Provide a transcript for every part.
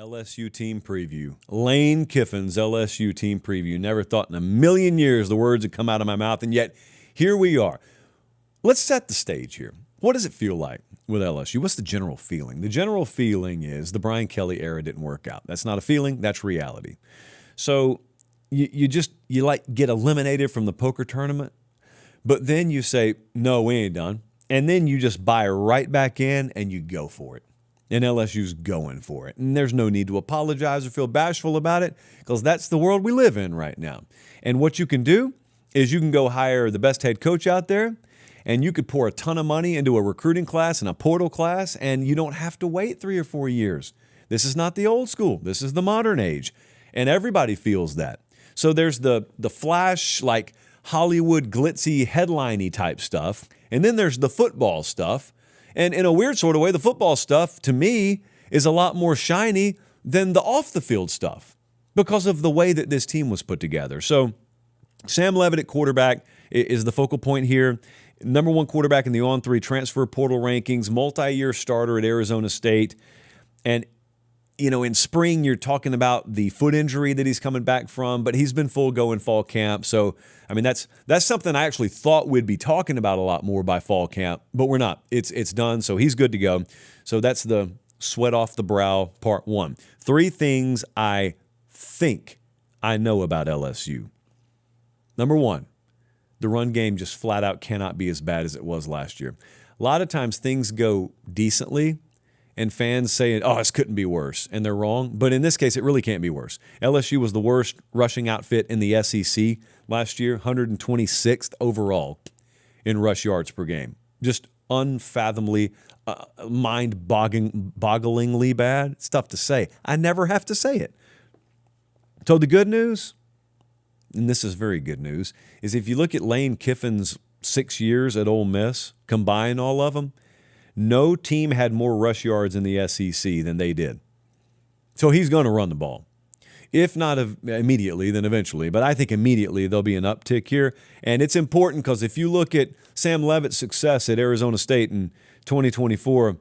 LSU team preview. Lane Kiffin's LSU team preview. Never thought in a million years the words would come out of my mouth, and yet here we are. Let's set the stage here. What does it feel like with LSU? What's the general feeling? The general feeling is the Brian Kelly era didn't work out. That's not a feeling, that's reality. So you get eliminated from the poker tournament, but then you say, no, we ain't done. And then you just buy right back in and you go for it. And LSU's going for it. And there's no need to apologize or feel bashful about it because that's the world we live in right now. And what you can do is you can go hire the best head coach out there, and you could pour a ton of money into a recruiting class and a portal class, and you don't have to wait 3 or 4 years. This is not the old school. This is the modern age. And everybody feels that. So there's the flash, like Hollywood glitzy, headline-y type stuff. And then there's the football stuff. And in a weird sort of way, the football stuff, to me, is a lot more shiny than the off-the-field stuff because of the way that this team was put together. So Sam Leavitt at quarterback is the focal point here. Number 1 quarterback in the on-3 transfer portal rankings, multi-year starter at Arizona State. And, in spring, you're talking about the foot injury that he's coming back from, but he's been full go in fall camp. So, that's something I actually thought we'd be talking about a lot more by fall camp, but we're not. It's done, so he's good to go. So that's the sweat off the brow part 1. 3 things I think I know about LSU. Number 1, the run game just flat out cannot be as bad as it was last year. A lot of times things go decently, and fans say, oh, this couldn't be worse, and they're wrong. But in this case, it really can't be worse. LSU was the worst rushing outfit in the SEC last year, 126th overall in rush yards per game. Just unfathomably, mind-bogglingly bad. It's tough to say. I never have to say it. So the good news, and this is very good news, is if you look at Lane Kiffin's 6 years at Ole Miss, combine all of them, no team had more rush yards in the SEC than they did. So he's going to run the ball. If not immediately, then eventually. But I think immediately there'll be an uptick here. And it's important because if you look at Sam Leavitt's success at Arizona State in 2024,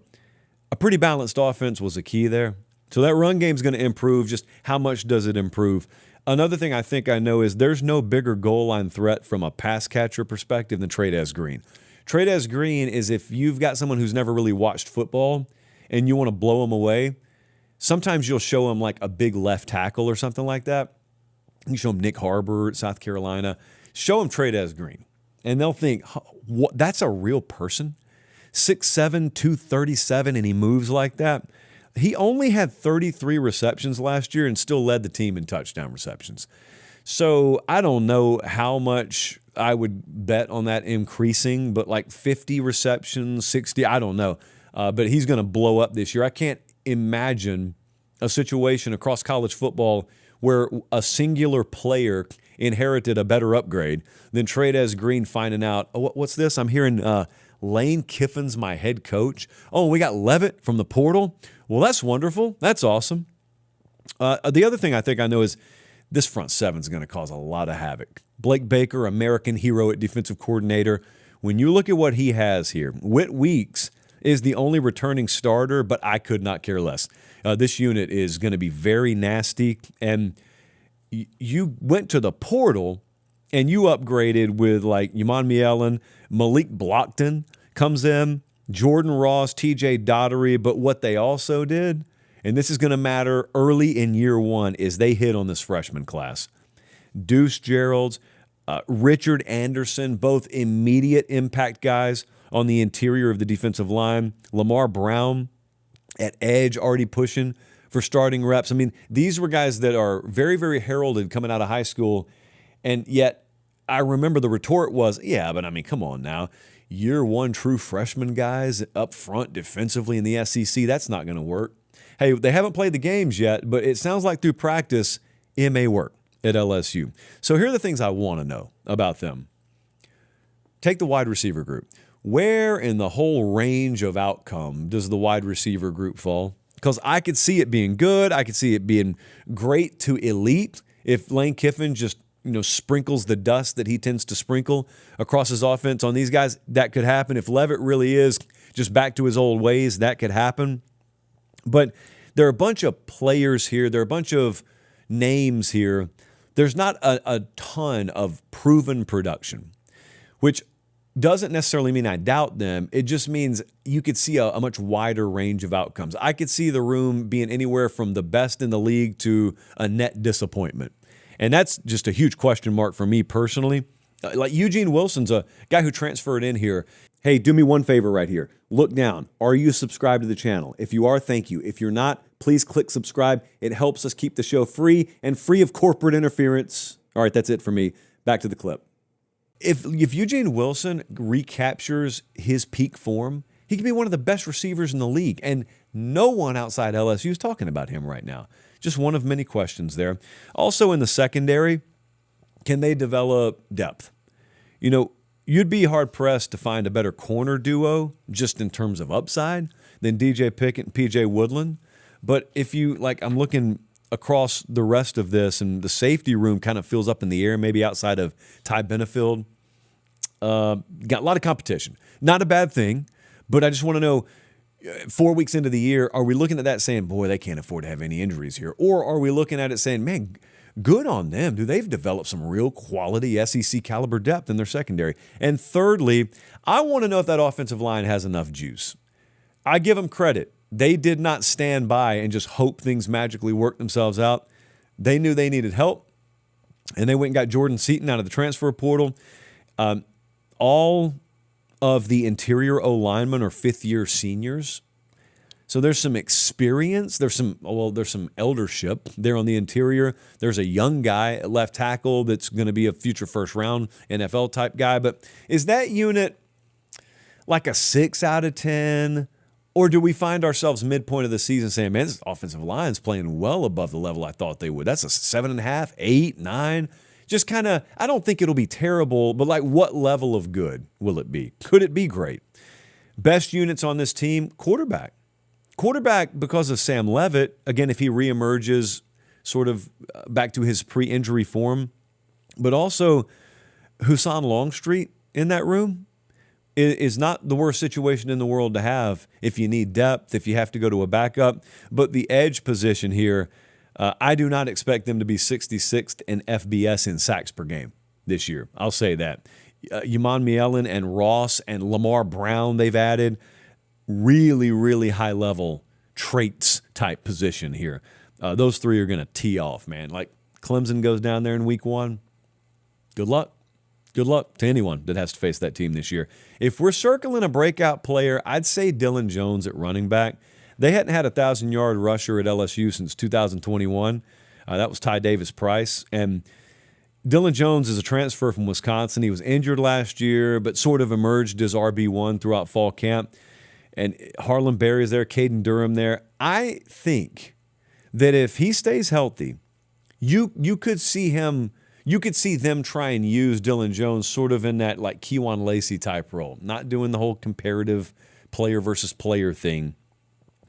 a pretty balanced offense was a key there. So that run game's going to improve. Just how much does it improve? Another thing I think I know is there's no bigger goal line threat from a pass catcher perspective than Trey'Dez Green. Trey'Dez Green is if you've got someone who's never really watched football and you want to blow them away, sometimes you'll show them like a big left tackle or something like that. You show them Nick Harbor at South Carolina. Show them Trey'Dez Green, and they'll think, what, that's a real person? 6'7", 237, and he moves like that? He only had 33 receptions last year and still led the team in touchdown receptions. So I don't know how much I would bet on that increasing, but like 50 receptions, 60, I don't know. But he's going to blow up this year. I can't imagine a situation across college football where a singular player inherited a better upgrade than Trey'Dez Green finding out, oh, what's this? I'm hearing Lane Kiffin's my head coach. Oh, we got Leavitt from the portal. Well, that's wonderful. That's awesome. The other thing I think I know is this front seven is going to cause a lot of havoc. Blake Baker, American hero at defensive coordinator. When you look at what he has here, Whit Weeks is the only returning starter, but I could not care less. This unit is going to be very nasty. And you went to the portal and you upgraded with like Yaman Mielen, Malik Blockton comes in, Jordan Ross, TJ Dottery. But what they also did, and this is going to matter early in year 1, is they hit on this freshman class. Deuce Geralds, Richard Anderson, both immediate impact guys on the interior of the defensive line. Lamar Brown at edge already pushing for starting reps. These were guys that are very, very heralded coming out of high school, and yet I remember the retort was, yeah, but come on now. Year 1 true freshman guys up front defensively in the SEC, that's not going to work. Hey, they haven't played the games yet, but it sounds like through practice, it may work at LSU. So here are the things I want to know about them. Take the wide receiver group. Where in the whole range of outcome does the wide receiver group fall? Because I could see it being good. I could see it being great to elite if Lane Kiffin just sprinkles the dust that he tends to sprinkle across his offense on these guys. That could happen. If Leavitt really is just back to his old ways, that could happen. But there are a bunch of players here. There are a bunch of names here. There's not a ton of proven production, which doesn't necessarily mean I doubt them. It just means you could see a much wider range of outcomes. I could see the room being anywhere from the best in the league to a net disappointment. And that's just a huge question mark for me personally. Like Eugene Wilson's a guy who transferred in here. Hey, do me one favor right here. Look down. Are you subscribed to the channel? If you are, thank you. If you're not, please click subscribe. It helps us keep the show free and free of corporate interference. All right, that's it for me. Back to the clip. If Eugene Wilson recaptures his peak form, he could be one of the best receivers in the league. And no one outside LSU is talking about him right now. Just one of many questions there. Also in the secondary, can they develop depth? You know, you'd be hard-pressed to find a better corner duo just in terms of upside than DJ Pickett and PJ Woodland. But if you, like, I'm looking across the rest of this, and the safety room kind of fills up in the air, maybe outside of Ty Benefield. Got a lot of competition. Not a bad thing, but I just want to know, 4 weeks into the year, are we looking at that saying, boy, they can't afford to have any injuries here? Or are we looking at it saying, man, good on them. They've developed some real quality SEC caliber depth in their secondary. And thirdly, I want to know if that offensive line has enough juice. I give them credit. They did not stand by and just hope things magically work themselves out. They knew they needed help, and they went and got Jordan Seaton out of the transfer portal. All of the interior O-linemen are fifth-year seniors. So there's some experience. There's some eldership there on the interior. There's a young guy at left tackle that's going to be a future first-round NFL-type guy. But is that unit like a 6 out of 10? Or do we find ourselves midpoint of the season saying, man, this offensive line's playing well above the level I thought they would? That's a 7.5, 8, 9. Just kind of, I don't think it'll be terrible, but like what level of good will it be? Could it be great? Best units on this team, quarterback. Quarterback because of Sam Leavitt, again, if he reemerges sort of back to his pre-injury form, but also Hussan Longstreet in that room is not the worst situation in the world to have if you need depth, if you have to go to a backup. But the edge position here, I do not expect them to be 66th in FBS in sacks per game this year. I'll say that. Yamon Mielen and Ross and Lamar Brown they've added, really, really high-level traits type position here. Those three are going to tee off, man. Like Clemson goes down there in week 1, good luck. Good luck to anyone that has to face that team this year. If we're circling a breakout player, I'd say Dylan Jones at running back. They hadn't had a 1,000-yard rusher at LSU since 2021. That was Ty Davis-Price. And Dylan Jones is a transfer from Wisconsin. He was injured last year, but sort of emerged as RB1 throughout fall camp. And Harlan Berry is there, Caden Durham there. I think that if he stays healthy, you could see him. You could see them try and use Dylan Jones sort of in that like Kejuan Lacey type role, not doing the whole comparative player versus player thing.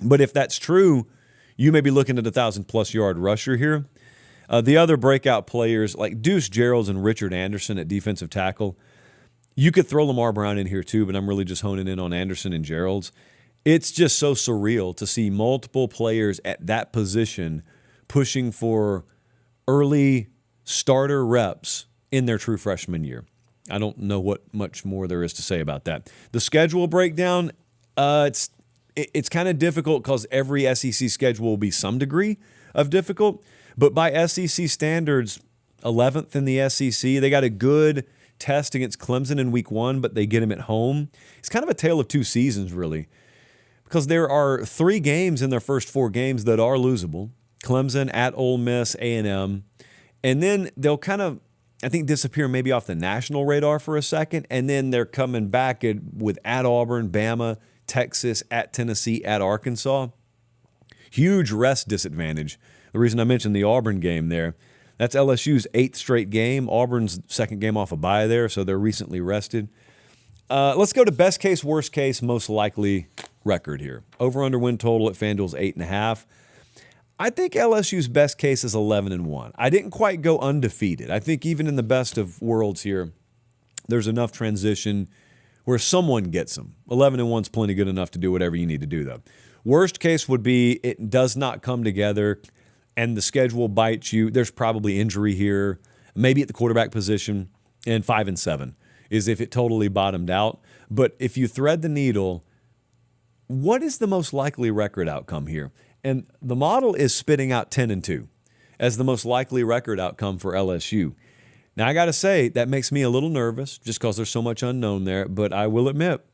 But if that's true, you may be looking at a 1,000-plus yard rusher here. The other breakout players like Deuce Gerald's and Richard Anderson at defensive tackle. You could throw Lamar Brown in here too, but I'm really just honing in on Anderson and Gerald's. It's just so surreal to see multiple players at that position pushing for early starter reps in their true freshman year. I don't know what much more there is to say about that. The schedule breakdown, it's kind of difficult because every SEC schedule will be some degree of difficult. But by SEC standards, 11th in the SEC. They got a good test against Clemson in week 1, but they get them at home. It's kind of a tale of two seasons, really, because there are 3 games in their first 4 games that are losable. Clemson, at Ole Miss, A&M. And then they'll kind of, I think, disappear maybe off the national radar for a second, and then they're coming back with at Auburn, Bama, Texas, at Tennessee, at Arkansas. Huge rest disadvantage. The reason I mentioned the Auburn game there, that's LSU's 8th straight game. Auburn's second game off a bye there, so they're recently rested. Let's go to best case, worst case, most likely record here. Over-under win total at FanDuel's 8.5. I think LSU's best case is 11-1. I didn't quite go undefeated. I think even in the best of worlds here, there's enough transition where someone gets them. 11-1's plenty good enough to do whatever you need to do, though. Worst case would be it does not come together and the schedule bites you. There's probably injury here, maybe at the quarterback position, and 5-7 is if it totally bottomed out. But if you thread the needle, what is the most likely record outcome here? And the model is spitting out 10-2 as the most likely record outcome for LSU. Now, I got to say, that makes me a little nervous just because there's so much unknown there. But I will admit,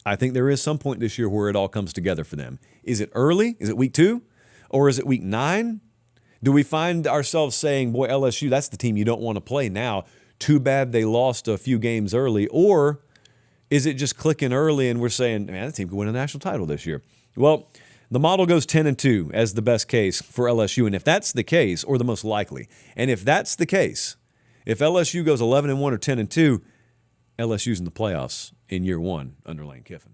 I think there is some point this year where it all comes together for them. Is it early? Is it week 2? Or is it week 9? Do we find ourselves saying, boy, LSU, that's the team you don't want to play now. Too bad they lost a few games early. Or is it just clicking early and we're saying, man, that team could win a national title this year? Well, the model goes 10-2 as the best case for LSU. And if that's the case, or the most likely, and if that's the case, if LSU goes 11-1 or 10-2, LSU's in the playoffs in year 1 under Lane Kiffin.